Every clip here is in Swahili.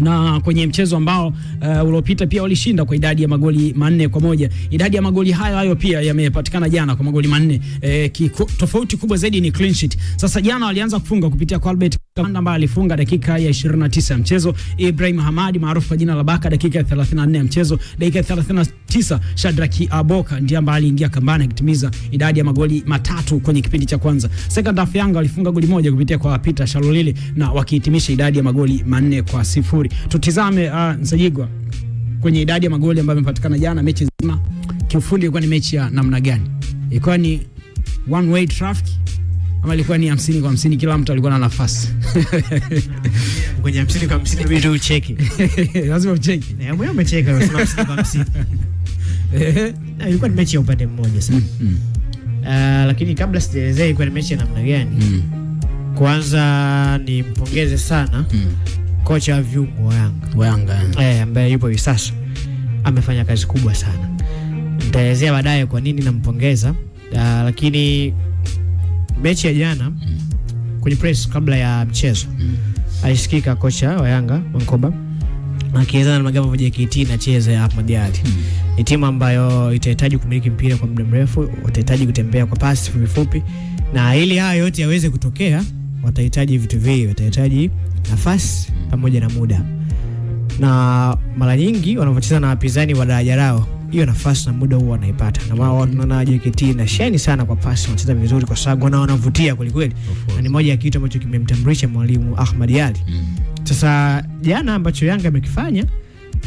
na kwenye mchezo ambao uliopita pia walishinda kwa idadi ya magoli 4-1. Idadi ya magoli hayo pia yamepatikana jana kwa magoli 4. Tofauti kubwa zaidi ni clean sheet. Sasa jana walianza kufunga kupitia kwa Albert Kanda ambaye alifunga dakika ya 29 ya mchezo, Ibrahim Hamadi maarufu kwa jina la Baka dakika ya 34 ya mchezo, dakika ya 39 Shadraki Aboka ndiye ambaye aliingia kambani akitimiza idadi ya magoli 3 kwenye kipindi cha kwanza. Second half Yanga walifunga goli 1 kupitia kwa Peter Shalolile na wakihitimisha idadi ya magoli 4-0. Tutizame Nsajigwa kwenye idadi ya magoli ambayo yamepatikana jana mechi nzima. Kiufundi ilikuwa ni mechi ya namna gani? Ilikuwa ni one way traffic ama ilikuwa ni 50 kwa 50 kila mtu alikuwa na nafasi? Kwenye 50 kwa 50 inabidi ucheki. Lazima ucheki. Mwenyewe umecheka unasema 50 kwa 50. Ilikuwa ni mechi ya upande mmoja sana. Lakini kabla sijaelezea ilikuwa ni mechi ya namna gani? Kwanza nimpongeze sana kocha wa viungo wa Yanga ambaye yupo hivi sasa, amefanya kazi kubwa sana. Nitaelezea baadaye kwa nini nampongeza. Lakini mechi ya jana kwenye press kabla ya mchezo alisikika kocha wa Yanga Mankoba akieleza na Magamba JKT inacheza ya Ahmad Ally. Ni timu ambayo itahitaji kumiliki mpira kwa muda mrefu, watahitaji kutembea kwa pasi fupi, na ili haya yote yaweze kutokea watahitaji vitu vingi, watahitaji nafasi pamoja na muda. Na mara nyingi wanapocheza na wapinzani wa daraja lao, hiyo nafasi na muda huwa wanaipata. Na wao wanaona JKT na shine sana kwa pasi, wanacheza vizuri kwa sababu wanavutia kweli kweli. Na ni moja ya kitu ambacho kimemtambulisha mwalimu Ahmad Ally. Sasa jana ambacho Yanga amekifanya,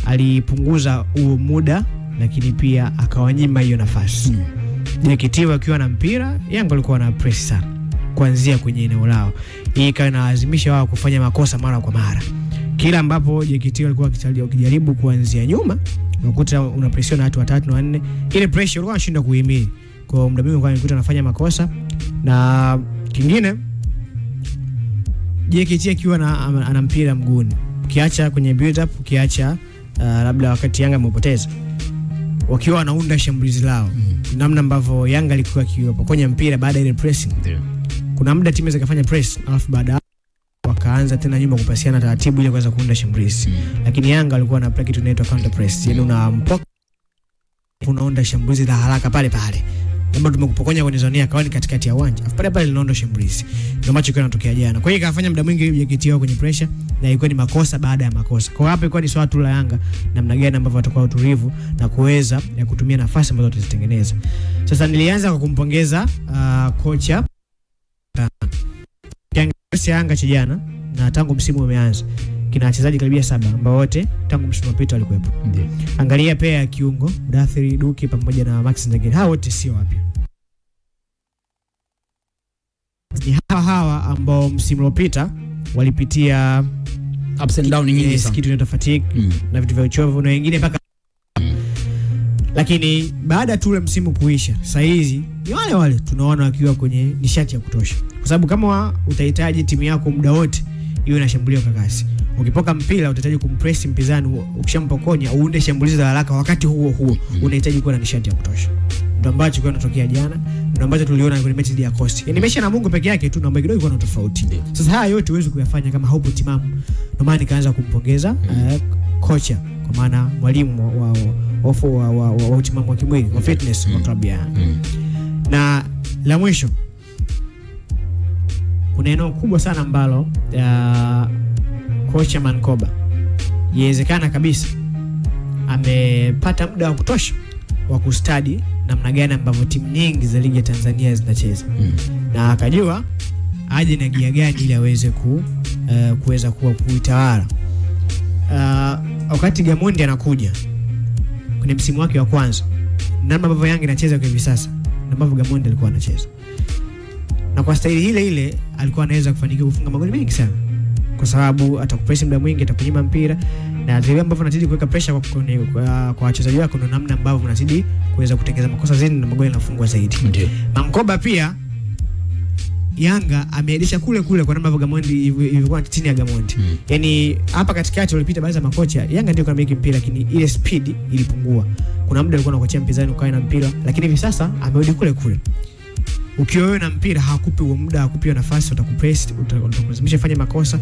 alipunguza huo muda lakini pia akawanyima hiyo nafasi. JKT wakiwa na mpira, Yanga walikuwa na press sana kuanzia kwenye eneo lao. Hii ikawa inalazimisha wao kufanya makosa mara kwa mara. Kila ambapo JKT walikuwa wakijaribu kuanzia nyuma, unakuta una pressure na watu watatu na wanne, ile pressure walikuwa wanashinda kuhimili. Kwa muda mwingi unakuta anafanya makosa. Na kingine, JKT akiwa ana mpira mguuni, ukiacha kwenye build up, ukiacha labda wakati Yanga amepoteza, wakiwa wanaunda shambulizi lao, namna ambavyo Yanga alikuwa akiwapokonya mpira baada ya ile pressing. Kuna muda timu zikafanya press alafu baada wakaanza tena nyuma kupasiana taratibu ili kuweza kuunda shambulizi. Lakini Yanga alikuwa na play kitu inaitwa counter press. Yaani unampoka, unaunda shambulizi la haraka pale pale. Labda tumekupokonya kwenye zone yako, ni katikati ya uwanja. Afu pale pale linaunda shambulizi. Ndio macho kinatokea jana. Kwa hiyo ikafanya muda mwingi JKT wao kwenye pressure na ilikuwa ni makosa baada ya makosa. Kwa hapo ilikuwa ni swala tu la Yanga namna gani ambavyo watakuwa utulivu na kuweza ya kutumia nafasi ambazo tutazitengeneza. Sasa nilianza kwa kumpongeza kocha Yanga cha jana, na tangu msimu umeanza kina wachezaji karibia 7 ambao wote tangu msimu uliopita walikuwepo. Angalia pia ya kiungo Mudathiri Duki pamoja na Max Ndegere, hao wote sio wapya. Ni hawa ambao msimu uliopita walipitia ups and down nyingi sana, kitu inaitwa fatigue na vitu vya uchovu na wengine mpaka lakini baada tu ule msimu kuisha, sasa hizi ni wale wale tunaona wakiwa kwenye nishati ya kutosha. Kwa sababu kama utahitaji timu yako muda wote iwe inashambulia kwa kasi, ukipoka mpira utahitaji kumpress mpinzani, ukishampokonya uunde shambulizi la haraka, wakati huo unahitaji kuwa na nishati ya kutosha. Ndio ambacho kinatokea jana, ndio ambacho tuliona kwenye mechi ya Coast. Yaani mechi na Mungu peke yake tu, naomba kidogo kuna tofauti. Sasa haya yote huwezi kuyafanya kama haupo timamu. Ndio maana nikaanza kumpongeza kocha, kwa maana mwalimu wa utimamu wa kimwili, wa fitness wa klabu ya. Na la mwisho, kuna eneo kubwa sana ambalo kocha Mankoba yawezekana kabisa amepata muda wa kutosha wa kustadi namna gani ambavyo timu nyingi za ligi ya Tanzania zinacheza. Na akajua aje na gia gani ili aweze kuweza kuitawala. Wakati Gamondi anakuja kwenye msimu wake wa kwanza, namna ambavyo Yanga inacheza kwa hivi sasa na ambavyo Gamondi alikuwa anacheza, na kwa staili ile alikuwa anaweza kufanikiwa kufunga magoli mengi sana, kwa sababu atakupress muda mwingi, atakunyima mpira, na vile ambavyo unazidi kuweka pressure kwa wachezaji wako, ndio namna ambavyo unazidi kuweza kutengeneza makosa zaidi na magoli yanafungwa zaidi. Mankoba pia Yanga ameadisha kule kwa namna ambavyo Gamondi ilikuwa chini ya Gamondi. Yaani hapa katikati walipita baadhi ya makocha, Yanga ndio kamiliki mpira lakini ile speed ilipungua. Kuna muda alikuwa anakochea mpinzani ukae na mpira, lakini hivi sasa amerudi kule. ukiwa wewe na mpira hakupi huo muda, hakupi hiyo nafasi, utakupress, utakulazimisha fanye makosa,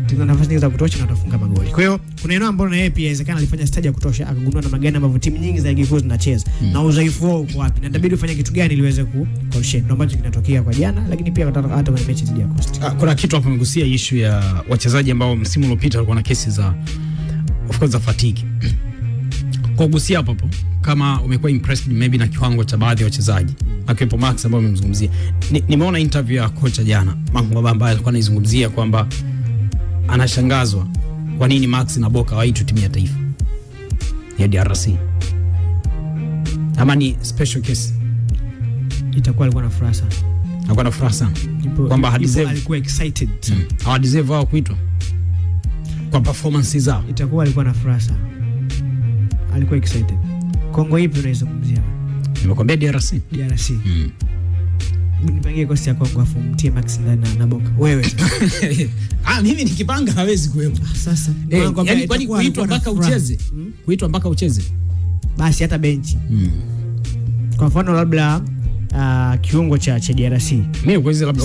tena nafasi nyingi za kutosha na utafunga magoli. Kwa hiyo kuna eneo ambalo na yeye pia inawezekana alifanya study ya kutosha, akagundua namna gani ambavyo timu nyingi za ligi kuu zinacheza na udhaifu wao uko wapi, na inabidi ufanye kitu gani ili uweze kushine. Ndio ambacho kinatokea kwa jana, lakini pia hata kwenye mechi dhidi ya Coast. Kuna kitu hapo umegusia issue ya wachezaji ambao msimu uliopita walikuwa na kesi za of course za fatigue. Kwa kugusia hapo kama umekuwa impressed maybe na kiwango cha baadhi ya wachezaji akiwepo Max ambao umemzungumzia. Nimeona interview ya kocha jana Mangwaba ambaye alikuwa anazungumzia kwamba anashangazwa kwa nini Max na Boka hawaitwi timu ya taifa ya DRC. Ama ni special case. Itakuwa alikuwa na furaha sana. Alikuwa na furaha sana. Kwamba alikuwa excited. Hawa deserve wao kuitwa kwa performance zao. Itakuwa alikuwa na furaha sana. Alikuwa excited. Kongo ipi unaizungumzia? Nimekwambia DRC. DRC. Nipangie kosi ya Kongo afu mtie Max ndani na Boka. Wewe. Mimi nikipanga hawezi kuwepo. Sasa yani kwani kuitwa mpaka ucheze? Kuitwa mpaka ucheze? Basi hata benchi. Kwa mfano labda kiungo cha DRC. Mimi kwa hizo labda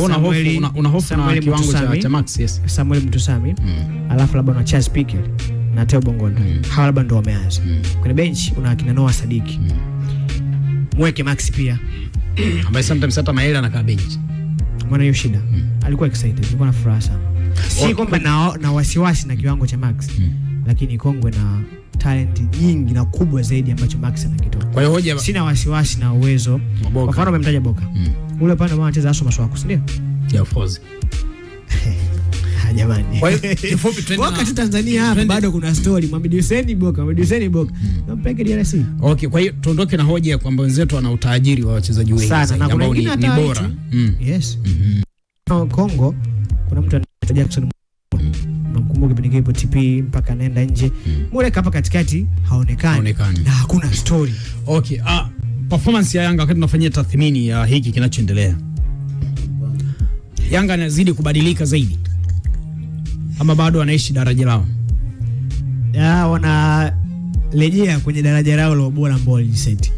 una hofu na kiwango cha Max, yes. Samuel Mtusami. Alafu labda una Charles Piquet na Theo Bongonda. Hawa labda ndo wameanza. Kwenye bench una akina Noah Sadiki. Mweke Max pia. Ambaye sometimes hata Maela anakaa bench. Mbona hiyo shida? Alikuwa excited, alikuwa na furaha sana. Si kwamba na wasiwasi na kiwango cha Max. Lakini Kongo na talent nyingi na kubwa zaidi ambacho Max anakitoa. Kwa hiyo hoja sina wasiwasi na uwezo. Kwa mfano umemtaja Boka. Ule pande ambao anacheza Aso Maswako, si ndio? Yeah, of course. Jamani. Kwa hiyo kifupi twende na Tanzania hapa bado kuna story. Mohamed Hussein Boka. Nampeke DRC. Okay, kwa hiyo tuondoke na hoja ya kwamba wenzetu wana utajiri wa wachezaji wengi sana ambao ni bora. Yes. Kongo kuna mtu anaitwa Jackson. Namkumbuka kipindi kipo TP mpaka anaenda nje. Mweka hapa katikati haonekani. Na hakuna story. Okay, performance ya Yanga wakati tunafanyia tathmini ya hiki kinachoendelea. Yanga inazidi kubadilika zaidi ama bado wanaishi daraja lao? Wanarejea kwenye daraja lao la ubora ambao walijiset.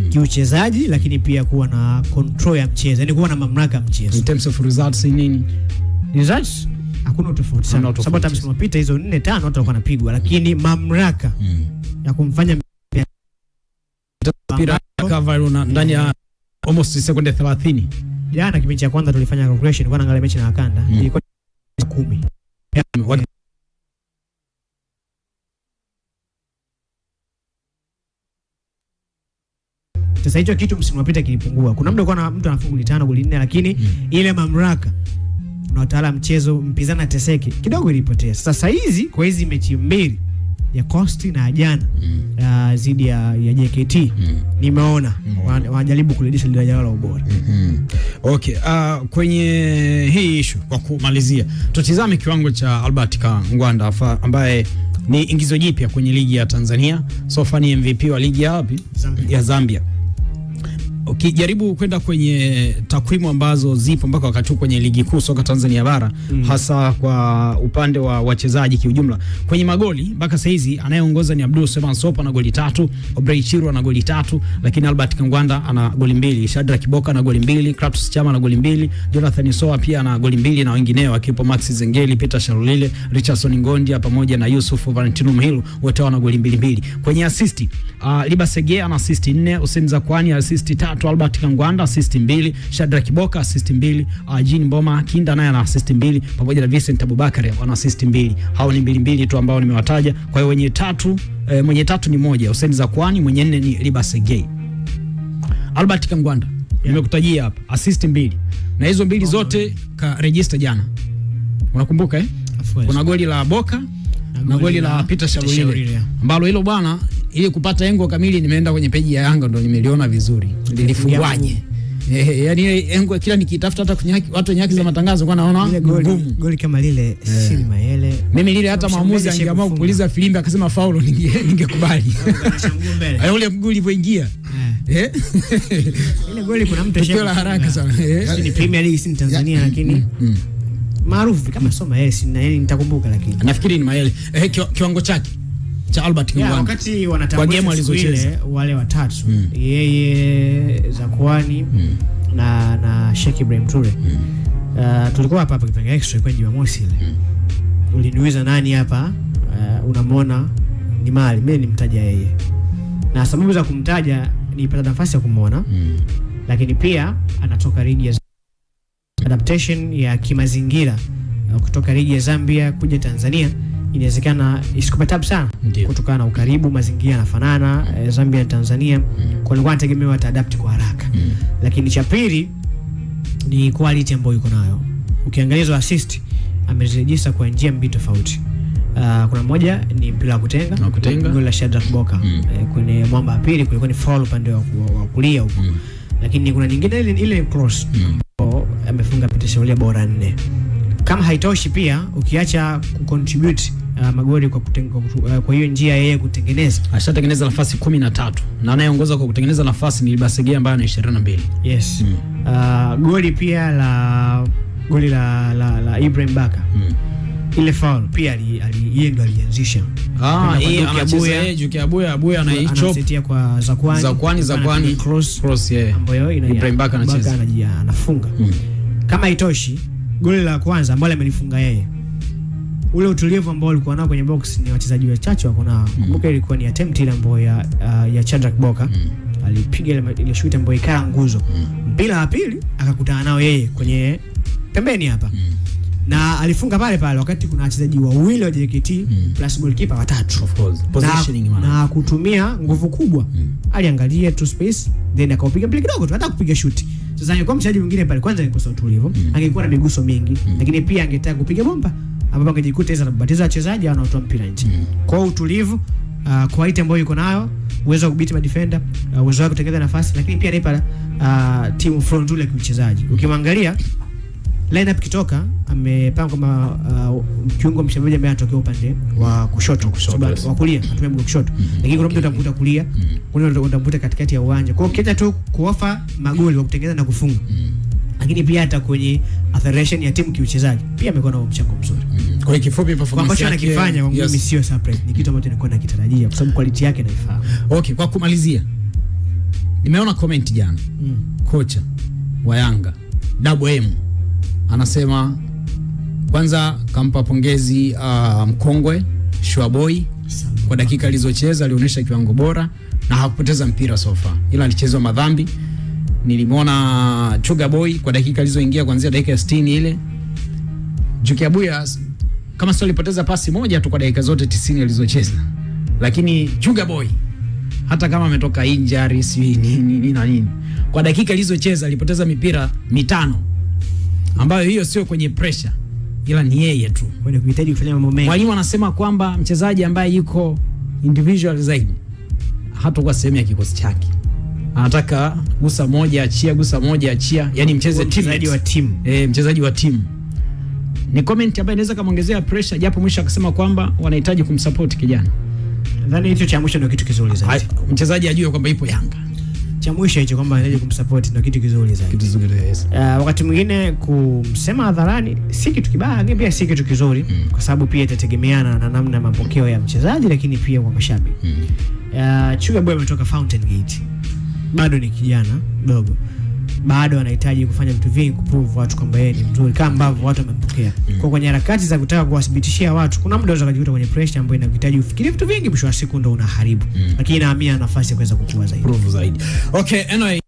Kiuchezaji lakini pia kuwa na control ya mchezo, yani kuwa na mamlaka ya mchezo. In terms of results nini? Results hakuna tofauti sana. Sababu hata msimu uliopita hizo 4-5 watu walikuwa wanapigwa, lakini mamlaka ya kumfanya mpira cover ndani ya almost sekunde 30. Jana kipindi cha kwanza tulifanya calculation kwa naangalia mechi na Wakanda ilikuwa 10. Sasa hicho kitu msimu uliopita kilipungua. Kuna muda kwa mtu anafunga goli 5 goli 4, lakini ile mamlaka na wataalamu mchezo mpizana teseke kidogo ilipotea. Sasa hizi kwa hizi mechi mbili ya Coast na jana zidi ya JKT nimeona wanajaribu kurudisha daraja la ubora. Okay, kwenye hii issue kwa kumalizia tutizame kiwango cha Albert Kangwanda ambaye ni ingizo jipya kwenye ligi ya Tanzania. So far ni MVP wa ligi ya wapi? Ya Zambia. Ukijaribu kwenda kwenye takwimu ambazo zipo mpaka wakati kwenye ligi kuu soka Tanzania bara, hasa kwa upande wa wachezaji kiujumla, kwenye magoli mpaka sasa hizi anayeongoza ni Abdul Seman Sopa na goli 3, Obrey Chiru na goli 3, lakini Albert Kangwanda ana goli 2, Shadrack Kiboka na goli 2, Kratos Chama na goli 2, Jonathan Soa pia na goli 2 na wengineo akipo Max Zengeli, Peter Sharulile, Richardson Ngondia pamoja na Yusuf Valentino Mhilu wote wana goli 2. Kwenye assist Liba Sege ana assist 4, Hussein Zakwani assist 3, Albert Kangwanda assist 2, Shadrack Kiboka assist 2, Jean Mboma Kinda naye ana assist 2 pamoja na Vincent Abubakar wana assist 2. Hao ni 2 tu ambao nimewataja. Kwa hiyo wenye 3 mwenye 3 ni moja Hussein Zakwani, mwenye 4 ni Liba Sege. Albert Kangwanda nimekutajia hapa assist 2. Na hizo 2 zote ka register jana. Unakumbuka kuna goli la Boka na goli la Peter Sharulile ambalo hilo bwana, ili kupata engo kamili nimeenda kwenye peji ya Yanga ndo nimeliona vizuri lilifungwaje. Yani ile engo kila nikitafuta hata kwenye watu wenye haki za matangazo kwa naona ngumu. Goli kama lile si Mayele. Mimi lile hata maamuzi angeamua kupuliza filimbi akasema faulu ningekubali. Anashangaa ule mguu ulivyoingia. Ile goli kuna mtu ashaka haraka sana. Ni Premier League si Tanzania lakini maarufu kama soma nitakumbuka, lakini nafikiri ni Mayele. Kiwango chake cha Albert Kangwanda wakati wanatambua game alizocheza wale watatu yeye Zakwani na Sheikh Ibrahim Toure. Tulikuwa hapa kipenge extra kwa Jumamosi ile. Uliniuliza nani hapa unamwona ni mali, mimi nimtaja yeye. Na sababu za kumtaja nipata nafasi ya kumuona. Lakini pia anatoka ligi ya adaptation ya kimazingira kutoka ligi ya Zambia kuja Tanzania inawezekana isikupatabu sana kutokana na ukaribu, mazingira yanafanana Zambia na Tanzania, kwa nilikuwa nategemea ataadapt kwa haraka. Lakini cha pili ni quality ambayo yuko nayo. Ukiangalia hizo assist amerejista kwa njia mbili tofauti. Kuna moja ni mpira wa kutenga, goli la Shadrack Boka. Kwenye mwamba wa pili kulikuwa ni foul upande wa kulia huko. Lakini kuna nyingine ile cross amefunga Peter bora 4. Kama haitoshi pia ukiacha kucontribute magoli kwa kwa hiyo njia yeye kutengeneza, ashatengeneza nafasi 13 na anayeongoza kwa kutengeneza nafasi ni Basegea ambaye ana 22. Yes. Goli pia la Ibrahim Baka. Ile foul pia yeye ndo alianzisha. Yeye anacheza Juki Abuya anaichop kwa Zakwani cross yeye ambayo Ibrahim Baka anacheza anafunga. Kama haitoshi goli la kwanza ambalo amelifunga yeye, ule utulivu ambao alikuwa nao kwenye box ni wachezaji wachache wako nao. Kumbuka ilikuwa ni attempt ile ambayo ya Shadrack Boka. Alipiga ile shoot ambayo ikala nguzo. Mpira wa pili akakutana nao yeye kwenye pembeni hapa. Na alifunga pale pale wakati kuna wachezaji wawili wa JKT plus goalkeeper watatu. Of course. Positioning na kutumia nguvu kubwa. Aliangalia to space then akaupiga mpira kidogo tu hata kupiga shoot. Sasa ingekuwa mchezaji mwingine pale kwanza angekosa utulivu, angekuwa na miguso mingi, lakini pia angetaka kupiga bomba ambapo angejikuta hizo anabatiza wachezaji au anatoa mpira nje. Kwa utulivu, quality ambayo yuko nayo, uwezo wa kudhibiti madefender, uwezo wa kutengeneza nafasi, lakini pia nipa team front ule kwa mchezaji. Ukimwangalia lineup kitoka amepanga kama kiungo mshambuliaji ambaye anatokea upande wa kushoto wa kulia, atumia mguu kushoto. Lakini kuna mtu utamkuta kulia, kuna mtu utamkuta katikati ya uwanja. Kwa hiyo kiacha tu kuofa magoli wa kutengeneza na kufunga. Lakini pia hata kwenye acceleration ya timu kiuchezaji pia amekuwa na mchango mzuri. Kwa hiyo kifupi performance yake anakifanya kwa mimi sio surprise, ni kitu ambacho nilikuwa nakitarajia kwa sababu quality yake naifaa. Okay, kwa kumalizia, nimeona comment jana. Kocha wa Yanga Double M anasema kwanza kampa pongezi mkongwe Shwaboy kwa dakika alizocheza, alionyesha kiwango bora na hakupoteza mpira so far, ila alichezwa madhambi. Nilimwona Chuga Boy kwa dakika alizoingia kuanzia dakika ya 60 ile. Juki Abuya kama sio alipoteza pasi moja tu kwa dakika zote 90 alizocheza. Lakini Chuga Boy hata kama ametoka injury si nini na nini, kwa dakika alizocheza alipoteza mipira 5 ambayo hiyo sio kwenye pressure, ila ni yeye tu kwenye kuhitaji kufanya mambo mengi. Mwalimu anasema kwamba mchezaji ambaye yuko individual zaidi hatakuwa sehemu ya kikosi chake. Anataka gusa moja achia, yani mcheze mchezaji wa timu. Mchezaji wa timu. Ni comment ambayo inaweza kumuongezea pressure, japo mwisho akasema kwamba wanahitaji kumsupport kijana. Nadhani hicho cha mwisho ndio kitu kizuri zaidi. Mchezaji ajue kwamba ipo Yanga. Cha mwisho hicho kwamba anahitaji kumsupport ndio kitu kizuri zaidi. Kitu kizuri, yes. Wakati mwingine kumsema hadharani si kitu kibaya, lakini pia si kitu kizuri kwa sababu pia itategemeana na namna mapokeo ya mchezaji, lakini pia kwa mashabiki. Chuga Boy ametoka Fountain Gate. Bado ni kijana dogo. Bado anahitaji kufanya vitu vingi kuprove watu kwamba yeye ni mzuri kama ambavyo watu wamempokea. Kwa kwenye harakati za kutaka kuwathibitishia watu, kuna muda unaweza kujikuta kwenye pressure ambayo inahitaji ufikirie vitu vingi, mwisho wa siku ndo unaharibu. Lakini naamini ana nafasi ya kuweza kukua zaidi. Prove zaidi. Okay, anyway.